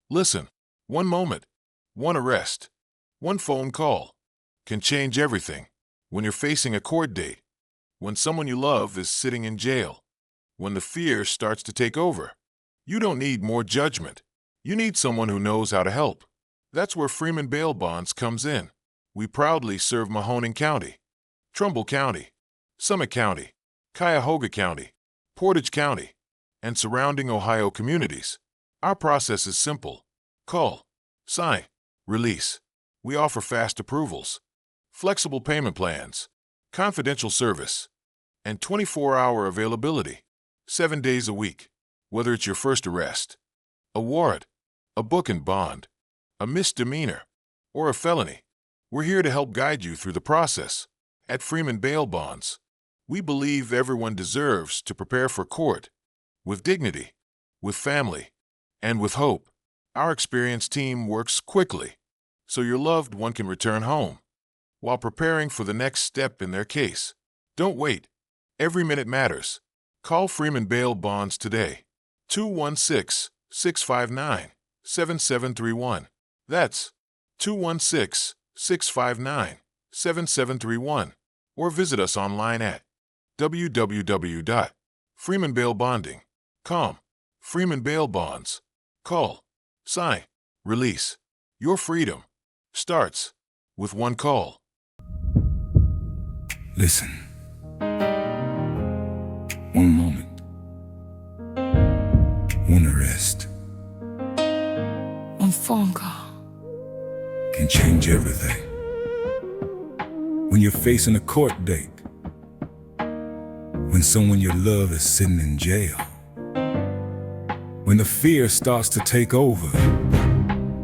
Listen, one moment, one arrest, one phone call can change everything. When you're facing a court date, when someone you love is sitting in jail, when the fear starts to take over, you don't need more judgment. You need someone who knows how to help. That's where Freeman Bail Bonds comes in. We proudly serve Mahoning County, Trumbull County, Summit County, Cuyahoga County, Portage County, and surrounding Ohio communities. Our process is simple. Call, sign, release. We offer fast approvals, flexible payment plans, confidential service, and 24-hour availability, 7 days a week. Whether it's your first arrest, a warrant, a book and bond, a misdemeanor, or a felony, we're here to help guide you through the process. At Freeman Bail Bonds, we believe everyone deserves to prepare for court with dignity, with family, and with hope. Our experienced team works quickly so your loved one can return home while preparing for the next step in their case. Don't wait. Every minute matters. Call Freeman Bail Bonds today. 216-659-7731. That's 216-659-7731. Or visit us online at www.freemanbailbonding.com. Freeman Bail Bonds. Call, sign, release. Your freedom starts with one call. Listen. One moment. One arrest. One phone call can change everything. When you're facing a court date, when someone you love is sitting in jail, when the fear starts to take over,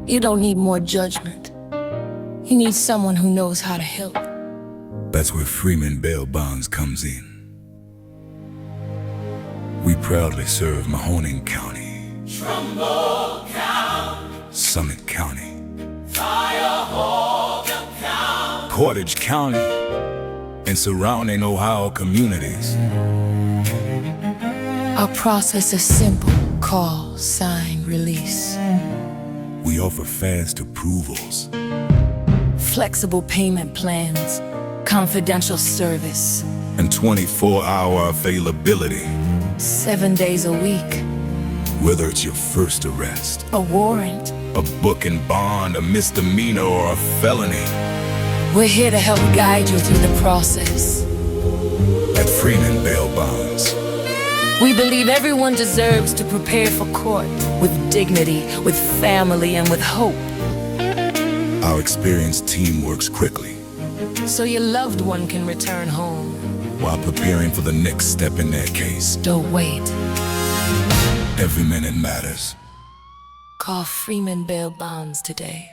you don't need more judgment. You need someone who knows how to help. That's where Freeman Bail Bonds comes in. We proudly serve Mahoning County, Trumbull County, Summit County, Cuyahoga County, Portage County, and surrounding Ohio communities. Our process is simple. Call, sign, release. We offer fast approvals, Flexible payment plans, confidential service, and 24-hour availability. 7 days a week. Whether it's your first arrest, A warrant. a book and bond, a misdemeanor, or a felony, We're here to help guide you through the process. at Freeman Bail Bonds, We believe everyone deserves to prepare for court with dignity, with family, and with hope. our experienced team works quickly So your loved one can return home. while preparing for the next step in their case. Don't wait. Every minute matters. Call Freeman Bail Bonds today.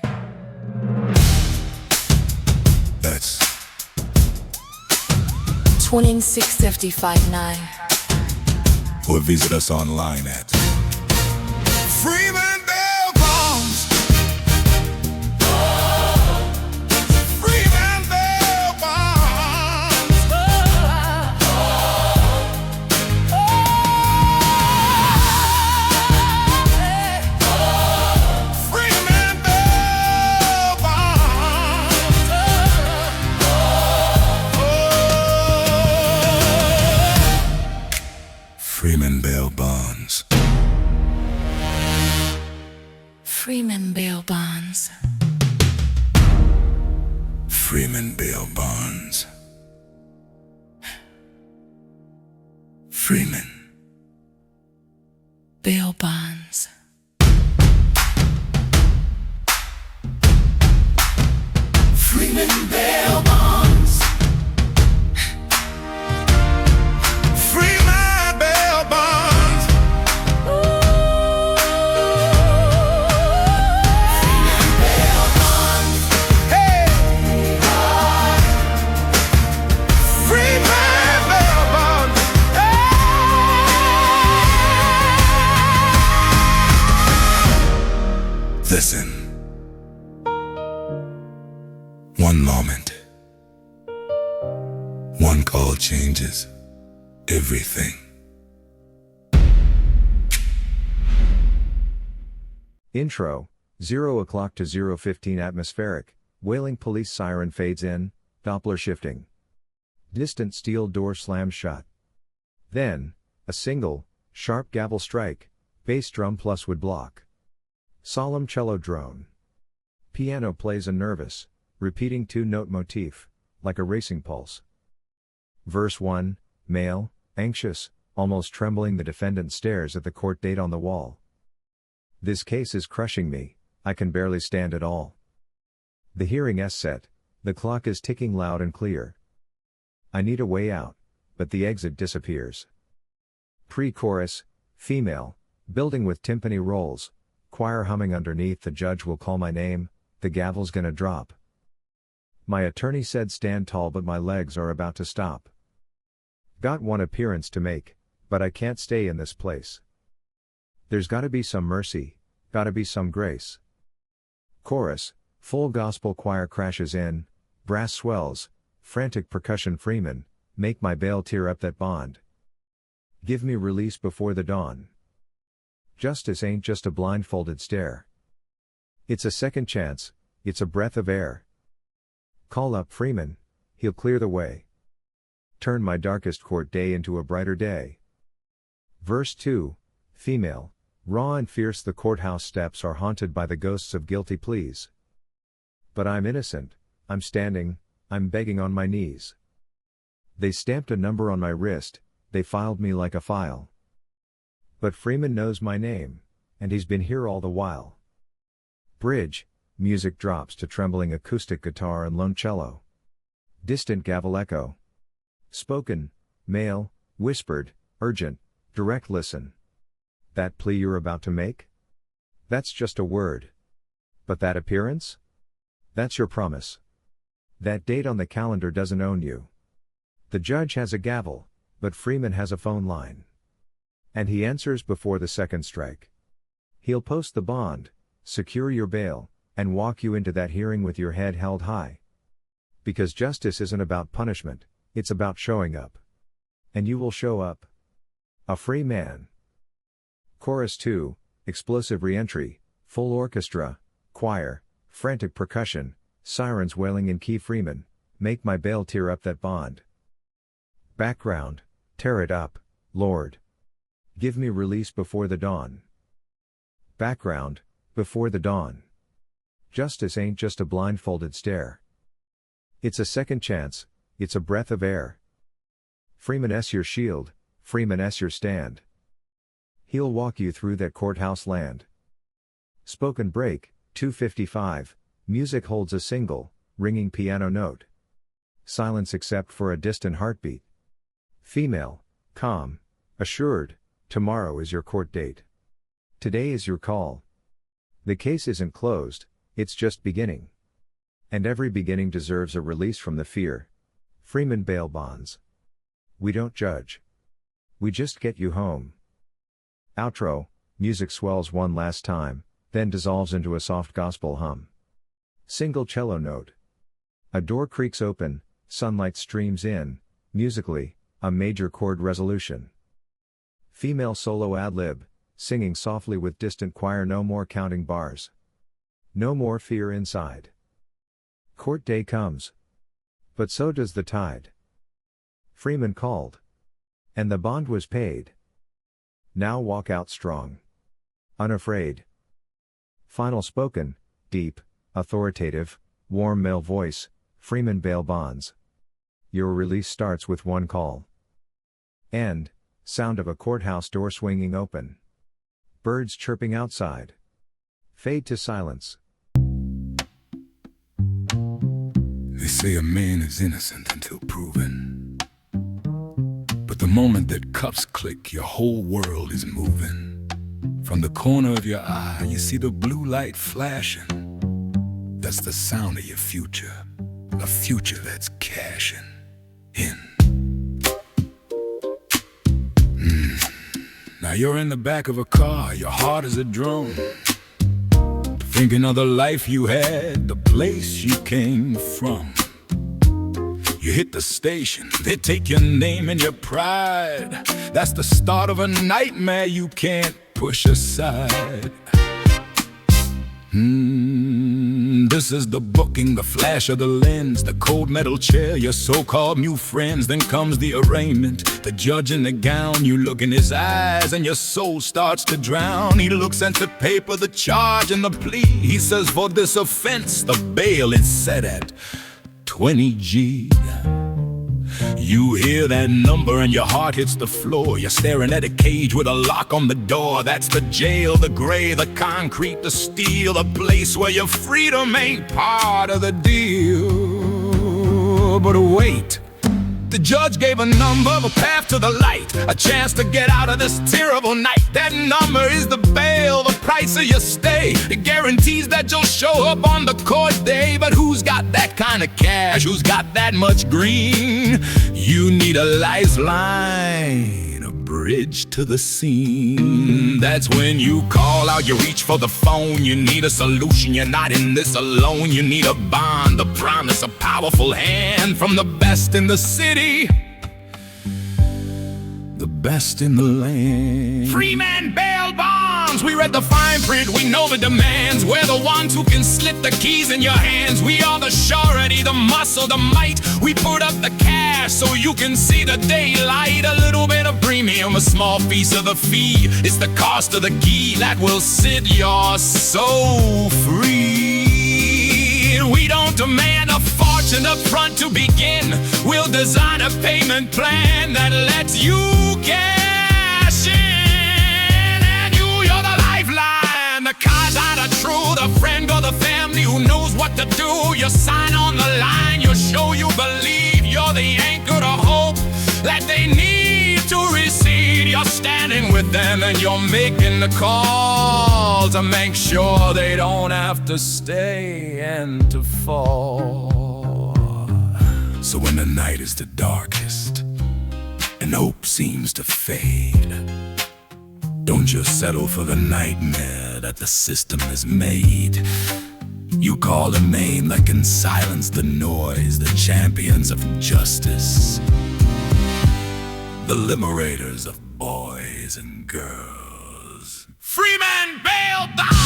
That's 26559. or visit us online at Freeman Bail Bonds. Freeman Bail Bonds. Freeman Bail Bonds. Freeman Bail Bonds. Freeman Bail Bonds. Freeman Bail Bonds. Freeman Bail Bonds. Freeman Bail Bonds, Freeman Bail Bonds. Bail Bonds, Hey! Freeman Bail Bonds. Listen. One moment. One call changes everything. Intro, 0 o'clock to 0:15 atmospheric, wailing police siren fades in, Doppler shifting. Distant steel door slams shut. Then, a single, sharp gavel strike, bass drum plus wood block. Solemn cello drone. Piano plays a nervous, repeating two-note motif, like a racing pulse. Verse 1, male, anxious, almost trembling. The defendant stares at the court date on the wall. This case is crushing me, I can barely stand at all. The hearing is set, the clock is ticking loud and clear. I need a way out, but the exit disappears. Pre-chorus, female, building with timpani rolls, choir humming underneath. The judge will call my name, the gavel's gonna drop. My attorney said stand tall, but my legs are about to stop. Got one appearance to make, but I can't stay in this place. There's gotta be some mercy, gotta be some grace. Chorus, full gospel choir crashes in, brass swells, frantic percussion. Freeman, make my bail, tear up that bond. Give me release before the dawn. Justice ain't just a blindfolded stare. It's a second chance, it's a breath of air. Call up Freeman, he'll clear the way. Turn my darkest court day into a brighter day. Verse 2, female, raw and fierce. The courthouse steps are haunted by the ghosts of guilty pleas. But I'm innocent, I'm standing, I'm begging on my knees. They stamped a number on my wrist, they filed me like a file. But Freeman knows my name, and he's been here all the while. Bridge, music drops to trembling acoustic guitar and lone cello. Distant gavel echo. Spoken, male, whispered, urgent, direct. Listen. That plea you're about to make? That's just a word. But that appearance? That's your promise. That date on the calendar doesn't own you. The judge has a gavel, but Freeman has a phone line. And he answers before the second strike. He'll post the bond, secure your bail, and walk you into that hearing with your head held high. Because justice isn't about punishment, it's about showing up. And you will show up. A free man. Chorus 2, explosive re-entry, full orchestra, choir, frantic percussion, sirens wailing in key. Freeman, make my bail, tear up that bond. Background, tear it up, Lord. Give me release before the dawn. Background, before the dawn. Justice ain't just a blindfolded stare. It's a second chance, it's a breath of air. Freeman S. your shield, Freeman S. your stand. He'll walk you through that courthouse land. Spoken break, 2:55, music holds a single, ringing piano note. Silence except for a distant heartbeat. Female, calm, assured, tomorrow is your court date. Today is your call. The case isn't closed, it's just beginning. And every beginning deserves a release from the fear. Freeman Bail Bonds. We don't judge. We just get you home. Outro, music swells one last time, then dissolves into a soft gospel hum. Single cello note. A door creaks open, sunlight streams in, musically, a major chord resolution. Female solo ad-lib, singing softly with distant choir. No more counting bars. No more fear inside. Court day comes. But so does the tide. Freeman called. And the bond was paid. Now walk out strong. Unafraid. Final spoken, deep, authoritative, warm male voice, Freeman Bail Bonds. Your release starts with one call. End, sound of a courthouse door swinging open. Birds chirping outside. Fade to silence. They say a man is innocent until proven. But the moment that cuffs click, your whole world is moving. From the corner of your eye, you see the blue light flashing. That's the sound of your future. A future that's cashing in. Now you're in the back of a car, your heart is a drum. Thinking of the life you had, the place you came from. You hit the station, they take your name and your pride. That's the start of a nightmare you can't push aside. This is the booking, the flash of the lens, the cold metal chair, your so-called new friends. Then comes the arraignment, the judge in the gown. You look in his eyes and your soul starts to drown. He looks at the paper, the charge and the plea. He says for this offense, the bail is set at 20 G. You hear that number and your heart hits the floor. You're staring at a cage with a lock on the door. That's the jail, the gray, the concrete, the steel, a place where your freedom ain't part of the deal. But wait, the judge gave a number, a path to the light, a chance to get out of this terrible night. That number is the bail, the price of your stay. It guarantees that you'll show up on the court day. But who's got that kind of cash? Who's got that much green? You need a lifeline, a bridge to the scene. That's when you call out, you reach for the phone. You need a solution, you're not in this alone. You need a bond, the promise, a powerful hand from the best in the city, the best in the land. Freeman Bail Bonds, we read the fine print, we know the demands. We're the ones who can slip the keys in your hands. We are the surety, the muscle, the might. We put up the cash so you can see the daylight. A little bit of premium, a small piece of the fee. It's the cost of the key that will set your soul free. We don't demand a fortune up front to begin. We'll design a payment plan that lets you cash in. And you're the lifeline, the cards that are true, the friend or the family who knows what to do. You sign on the line, you show you believe. You're the anchor to hope that they need to recede. You're standing with them and you're making the call to make sure they don't have to stay and to fall. So when the night is the darkest and hope seems to fade, don't just settle for the nightmare that the system has made. You call a name that can silence the noise, the champions of justice, the liberators of boys and girls. Freeman Bail Bonds!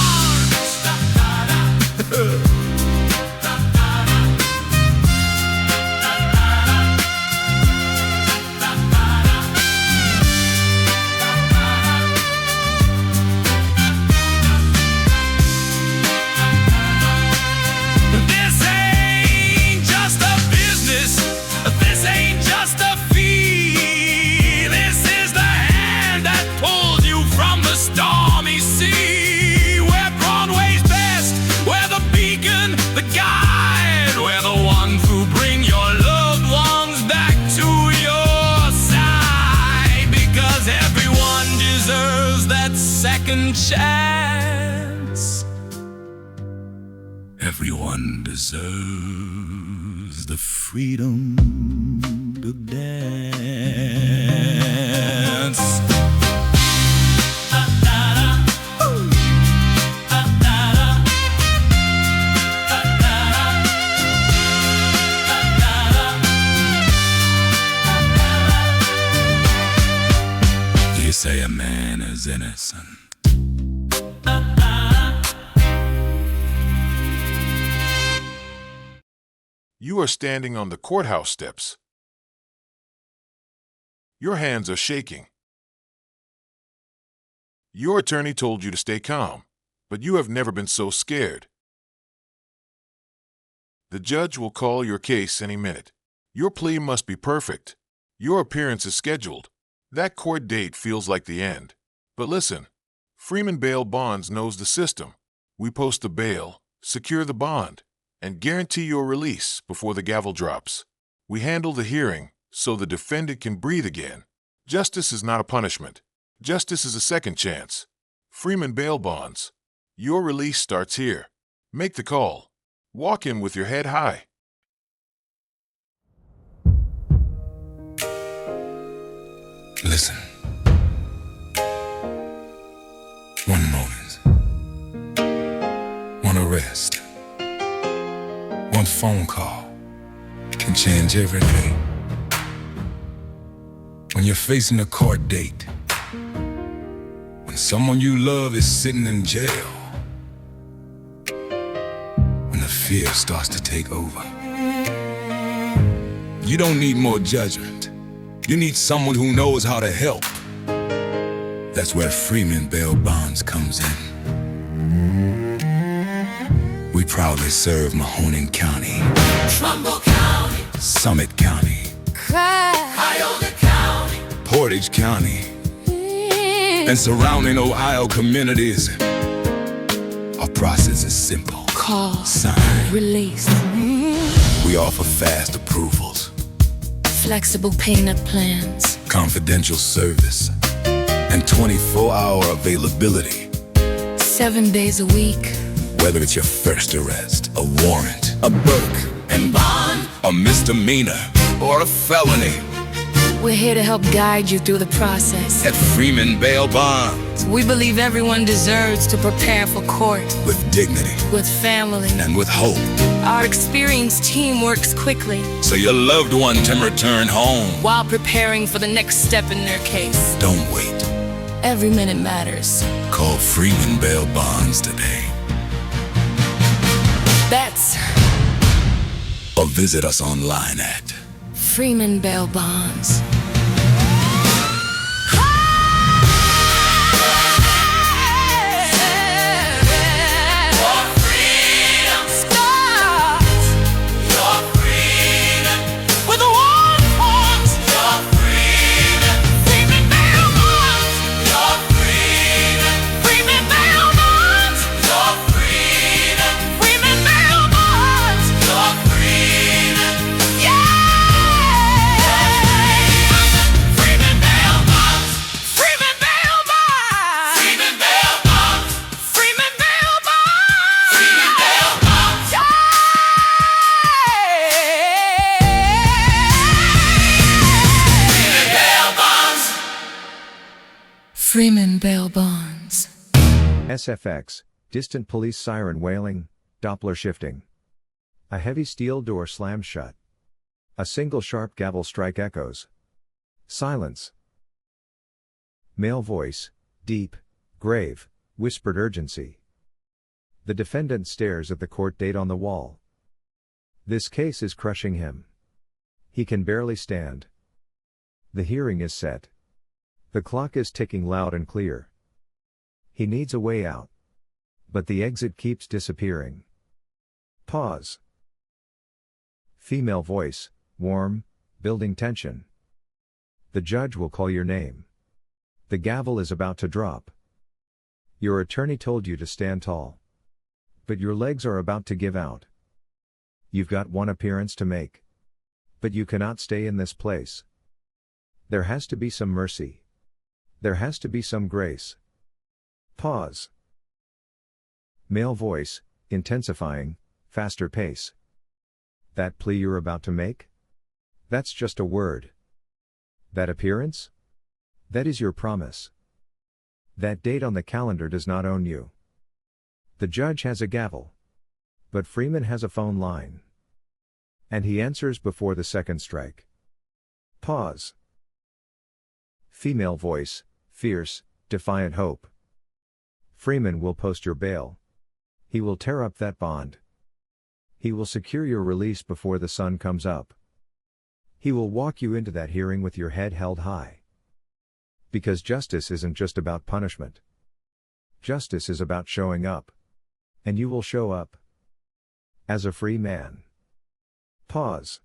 Chance. Everyone deserves the freedom to dance. You say a man is innocent. You are standing on the courthouse steps. Your hands are shaking. Your attorney told you to stay calm, but you have never been so scared. The judge will call your case any minute. Your plea must be perfect. Your appearance is scheduled. That court date feels like the end. But listen, Freeman Bail Bonds knows the system. We post the bail, secure the bond, and guarantee your release before the gavel drops. We handle the hearing so the defendant can breathe again. Justice is not a punishment. Justice is a second chance. Freeman Bail Bonds. Your release starts here. Make the call. Walk in with your head high. Listen. One moment. One arrest. One phone call can change everything. When you're facing a court date, when someone you love is sitting in jail, fear starts to take over. You don't need more judgment. You need someone who knows how to help. That's where Freeman Bail Bonds comes in. We proudly serve Mahoning County, Trumbull County, Summit County, Cuyahoga County, Portage County, and surrounding Ohio communities. Our process is simple. Call, Sign. release, We offer fast approvals, flexible payment plans, confidential service, and 24-hour availability. 7 days a week. Whether it's your first arrest, a warrant, a book, and bond. a misdemeanor, or a felony, We're here to help guide you through the process. at Freeman Bail Bonds, We believe everyone deserves to prepare for court with dignity with family. and with hope, Our experienced team works quickly so your loved one can return home. while preparing for the next step in their case. Don't wait. Every minute matters. Call Freeman Bail Bonds today, That's or visit us online at Freeman Bail Bonds. Your freedom, your freedom, With a one point. your freedom, Freeman Bail Bonds. your freedom, Freeman Bail Bonds. your freedom, Freeman Bail Bonds. your freedom. Freeman Bail Bonds, Freeman Bail Bonds. Freeman Bail Bonds, Freeman Bail Bonds. Freeman Bail Bonds. Freeman Bail Bonds. SFX, distant police siren wailing, Doppler shifting. A heavy steel door slams shut. A single sharp gavel strike echoes. Silence. Male voice, deep, grave, whispered urgency. The defendant stares at the court date on the wall. This case is crushing him. He can barely stand. The hearing is set. The clock is ticking loud and clear. He needs a way out. But the exit keeps disappearing. Pause. Female voice, warm, building tension. The judge will call your name. The gavel is about to drop. Your attorney told you to stand tall. But your legs are about to give out. You've got one appearance to make. But you cannot stay in this place. There has to be some mercy. There has to be some grace. Pause. Male voice, intensifying, faster pace. That plea you're about to make? That's just a word. That appearance? That is your promise. That date on the calendar does not own you. The judge has a gavel. But Freeman has a phone line. And he answers before the second strike. Pause. Female voice, fierce, defiant hope. Freeman will post your bail. He will tear up that bond. He will secure your release before the sun comes up. He will walk you into that hearing with your head held high. Because justice isn't just about punishment. Justice is about showing up. And you will show up. As a free man. Pause.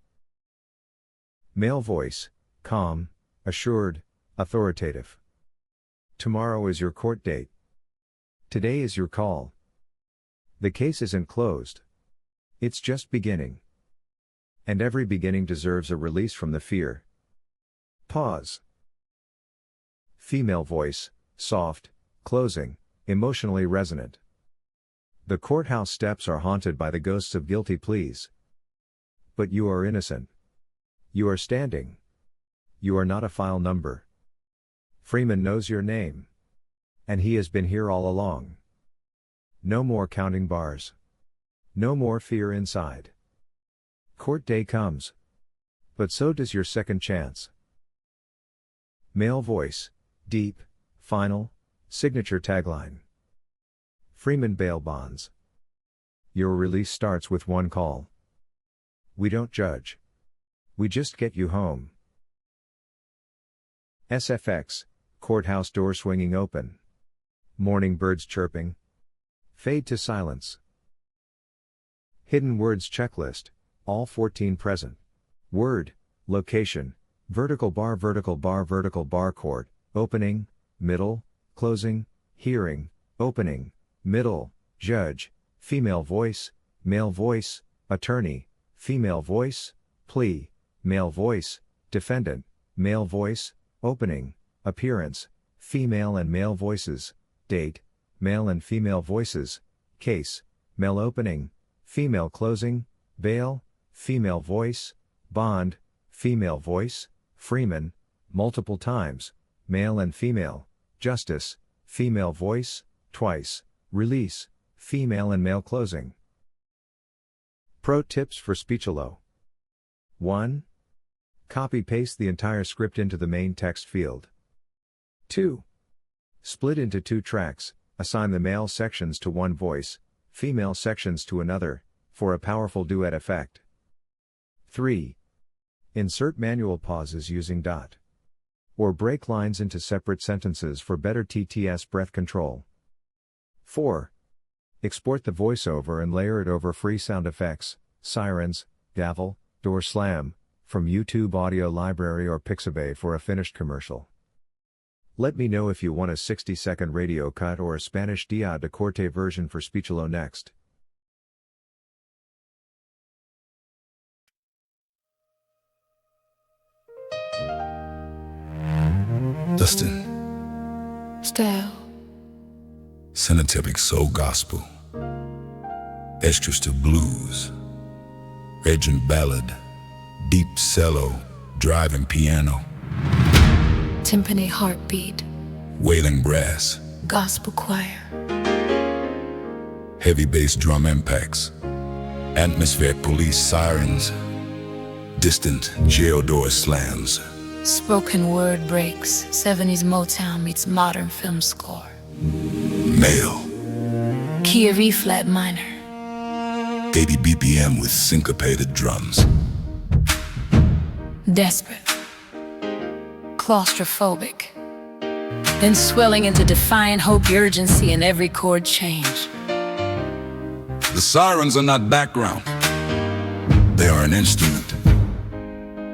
Male voice, calm, assured, authoritative. Tomorrow is your court date. Today is your call. The case isn't closed. It's just beginning. And every beginning deserves a release from the fear. Pause. Female voice, soft, closing, emotionally resonant. The courthouse steps are haunted by the ghosts of guilty pleas. But you are innocent. You are standing. You are not a file number. Freeman knows your name. And he has been here all along. No more counting bars. No more fear inside. Court day comes. But so does your second chance. Male voice, deep, final, signature tagline. Freeman Bail Bonds. Your release starts with one call. We don't judge. We just get you home. SFX, courthouse door swinging open. Morning birds chirping. Fade to silence. Hidden words checklist, all 14 present. Word, location, vertical bar court, opening, middle, closing, hearing, opening, middle, judge, female voice, male voice, attorney, female voice, plea, male voice, defendant, male voice, opening, appearance, female and male voices, date, male and female voices, case, male opening, female closing, bail, female voice, bond, female voice, Freeman, multiple times, male and female, justice, female voice, twice, release, female and male closing. Pro tips for Speechelo. 1. Copy-paste the entire script into the main text field. 2. Split into 2 tracks, assign the male sections to one voice, female sections to another, for a powerful duet effect. 3. Insert manual pauses using dot or break lines into separate sentences for better TTS breath control. 4. Export the voiceover and layer it over free sound effects, sirens, gavel, door slam, from YouTube Audio Library or Pixabay for a finished commercial. Let me know if you want a 60-second radio cut or a Spanish dia de corte version for Speechelo next. Dustin, Style. Cinematic soul gospel, extras to blues, urgent ballad, deep cello, driving piano, Timpani heartbeat. wailing brass, Gospel choir. heavy bass drum impacts, atmospheric police sirens, distant jail door slams, Spoken word breaks. 70s Motown meets modern film score. male, Key of E flat minor. 80 BPM with syncopated drums, Desperate. Claustrophobic. Then swelling into defiant hope, urgency in every chord change. The sirens are not background, they are an instrument.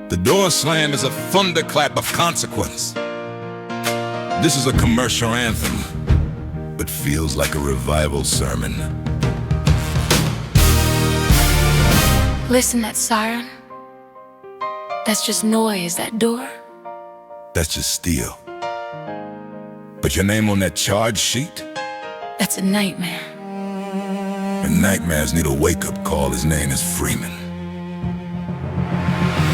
The door slam is a thunderclap of consequence. This is a commercial anthem, but feels like a revival sermon. Listen, that siren. That's just noise, that door. That's just steel. But your name on that charge sheet? That's a nightmare. And nightmares need a wake-up call. His name is Freeman.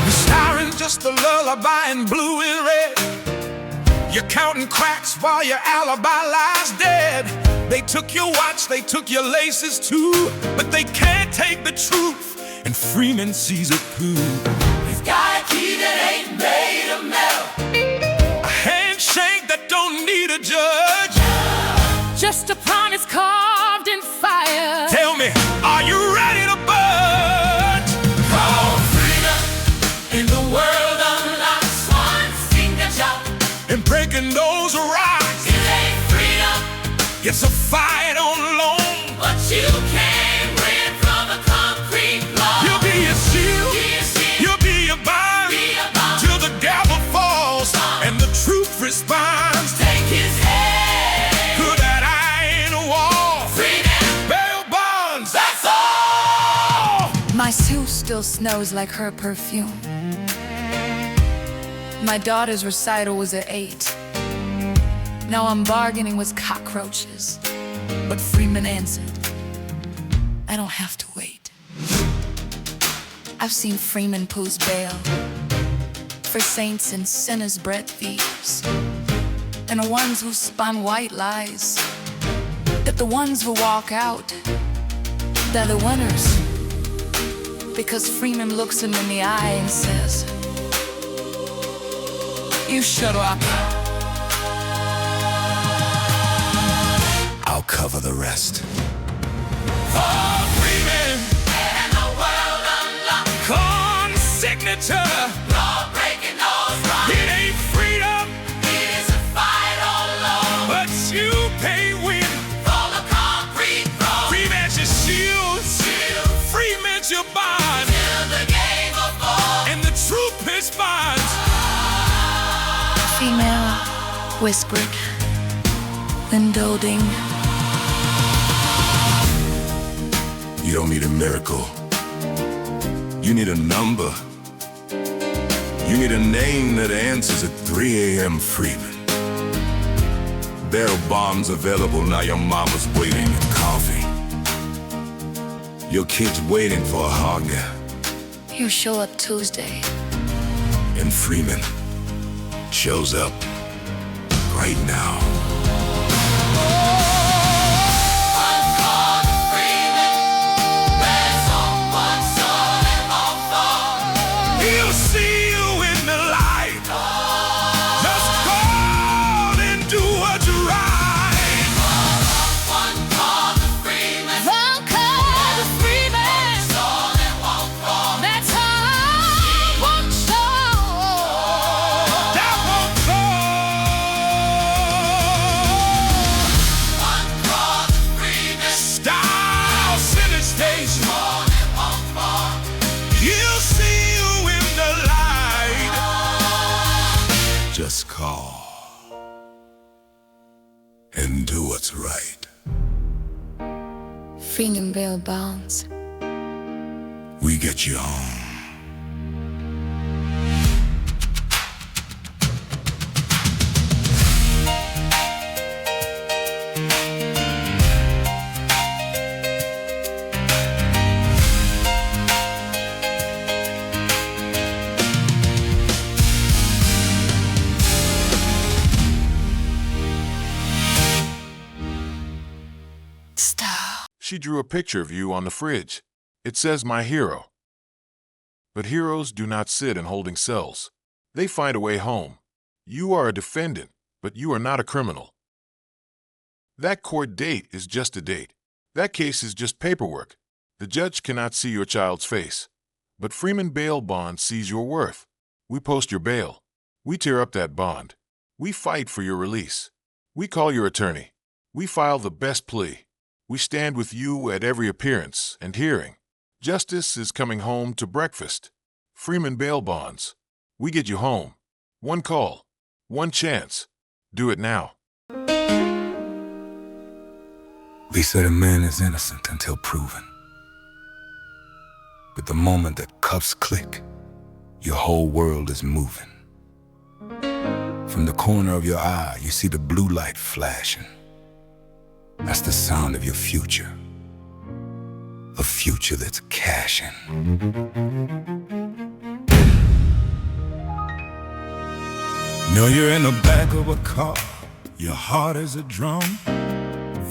The siren's just a lullaby in blue and red. You're counting cracks while your alibi lies dead. They took your watch, they took your laces too, but they can't take the truth, and Freeman sees it through. He's got a key that ain't made of metal. A handshake that don't need a judge. Just a promise carved in fire. Tell me, are you ready to budge? Call freedom in the world unlocks one finger chop. And breaking those rocks, It ain't freedom, it's a fight on loan. but you can't bring from a concrete block. You'll be a shield, Be a shield, you'll be a bond, be a bond. till the gavel falls and the truth responds. Take his head. Could that iron wall, Freeman, bail bonds, that's all. My suit still smells like her perfume. My daughter's recital was at 8. Now I'm bargaining with cockroaches. But Freeman answered, I don't have to wait. I've seen Freeman post bail for saints and sinners, bread thieves, and the ones who spun white lies. That the ones who walk out, they're the winners. Because Freeman looks him in the eye and says, you shut up. I'll cover the rest. oh, Freeman. whispered, then doting. You don't need a miracle. You need a number. You need a name that answers at 3 a.m. Freeman. Bail bonds available now. Your mama's waiting and coffee. Your kid's waiting for a hug. You show up Tuesday. And Freeman shows up right now. He'll see you in the light. Just call and do what's right. One call to Freeman. One call to Freeman. That's all that won't fall. That's all won't show. That won't fall. One call to Freeman. Style Center Station. All that won't fall. He'll see you in the light. Just call and do what's right. Freeman Bail Bonds. We get you home. Stop. She drew a picture of you on the fridge. It says my hero. But heroes do not sit in holding cells. They find a way home. You are a defendant, but you are not a criminal. That court date is just a date. That case is just paperwork. The judge cannot see your child's face. But Freeman Bail Bonds sees your worth. We post your bail. We tear up that bond. We fight for your release. We call your attorney. We file the best plea. We stand with you at every appearance and hearing. Justice is coming home to breakfast. Freeman Bail Bonds. We get you home. One call. One chance. Do it now. They said a man is innocent until proven. But the moment that cuffs click, your whole world is moving. From the corner of your eye, you see the blue light flashing. That's the sound of your future. A future that's cashing. Know you're in the back of a car, your heart is a drum,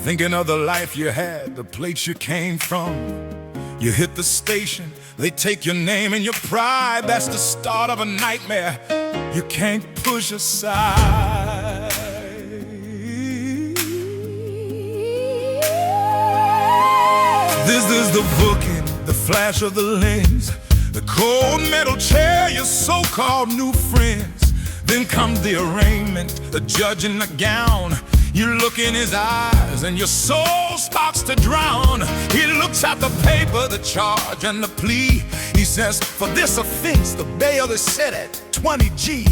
thinking of the life you had, the place you came from. You hit the station, they take your name and your pride. That's the start of a nightmare you can't push aside. This is the booking, the flash of the lens, the cold metal chair, your so-called new friends. Then comes the arraignment, the judge in the gown. You look in his eyes and your soul starts to drown. He looks at the paper, the charge and the plea. He says, for this offense, the bail is set at 20 G.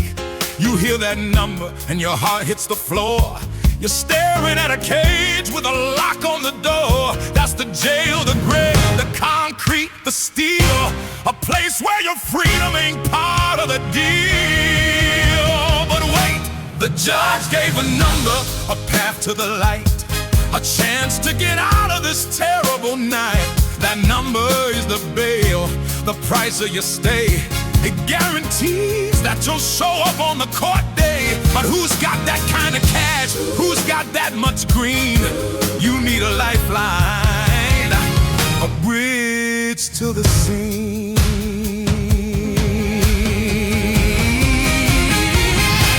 You hear that number and your heart hits the floor. You're staring at a cage with a lock on the door. That's the jail, the grave, the concrete, the steel. A place where your freedom ain't part of the deal. But wait, the judge gave a number, a path to the light, a chance to get out of this terrible night. That number is the bail, the price of your stay. It guarantees that you'll show up on the court day. But who's got that kind of cash? Who's got that much green? You need a lifeline, a bridge to the scene.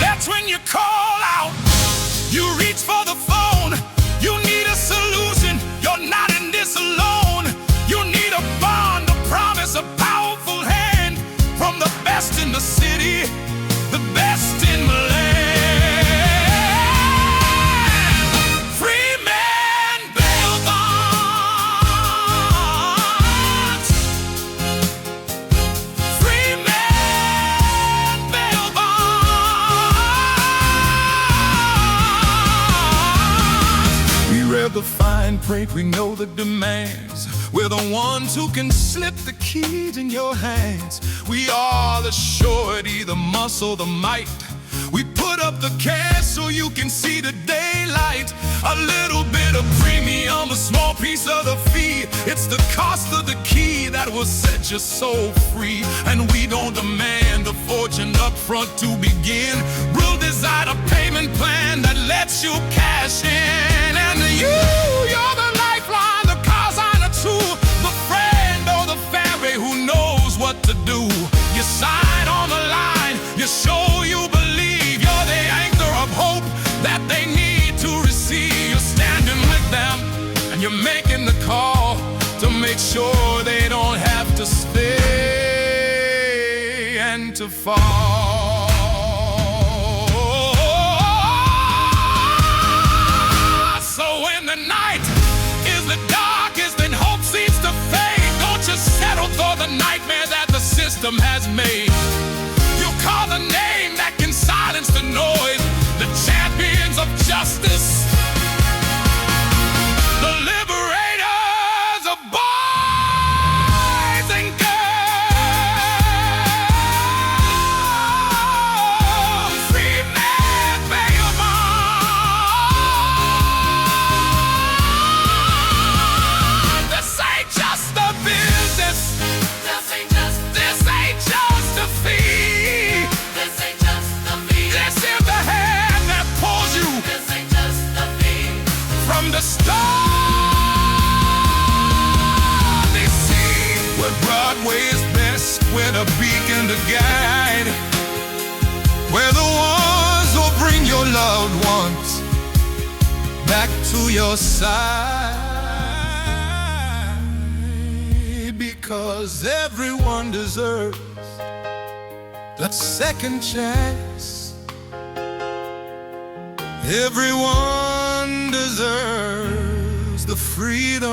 That's when you call out, you reach for the phone. You need a solution, you're not in this alone. You need a bond, a promise, a powerful hand from the best in the city, the best in the land. Freeman Bail Bonds. We know the demands. We're the ones who can slip the keys in your hands. We are the surety, the muscle, the might. We put up the cash so you can see the daylight. A little bit of premium, a small piece of the fee. It's the cost of the key that will set your soul free. And we don't demand a fortune up front to begin. We'll design a payment plan that lets you cash in. And you're the lifeline, the cosigner too, the friend or the family who knows what to do. You sign on the line, you show you believe. You're the anchor of hope that they need to receive. You're standing with them and you're making the call to make sure they don't have to stay and to fall. So when the night is the darkest and hope seems to fade, don't just settle for the nightmare that the system has made. You call the name that can silence the noise, the champions of justice, the liberators of boys and girls. Freeman Bail Bonds. This ain't just a business. This ain't just a fee. This ain't just a fee. This is the hand that pulls you. This ain't just a fee. From the start, they see where Broadway is best, where the beacon to guide, where the ones who'll bring your loved ones back to your side. Because everyone deserves that second chance. Everyone deserves the freedom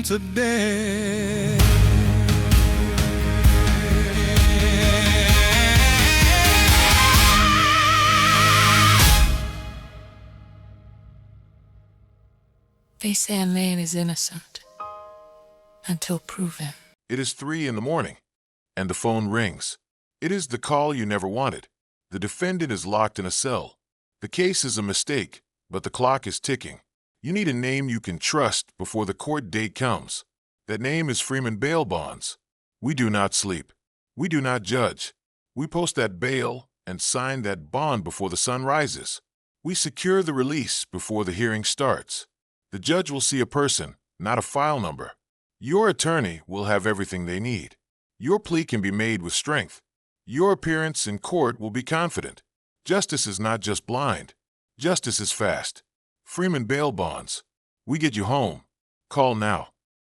to dance. They say a man is innocent until proven. It is 3 in the morning, and the phone rings. It is the call you never wanted. The defendant is locked in a cell. The case is a mistake, but the clock is ticking. You need a name you can trust before the court date comes. That name is Freeman Bail Bonds. We do not sleep. We do not judge. We post that bail and sign that bond before the sun rises. We secure the release before the hearing starts. The judge will see a person, not a file number. Your attorney will have everything they need. Your plea can be made with strength. Your appearance in court will be confident. Justice is not just blind. Justice is fast. Freeman Bail Bonds. We get you home. Call now.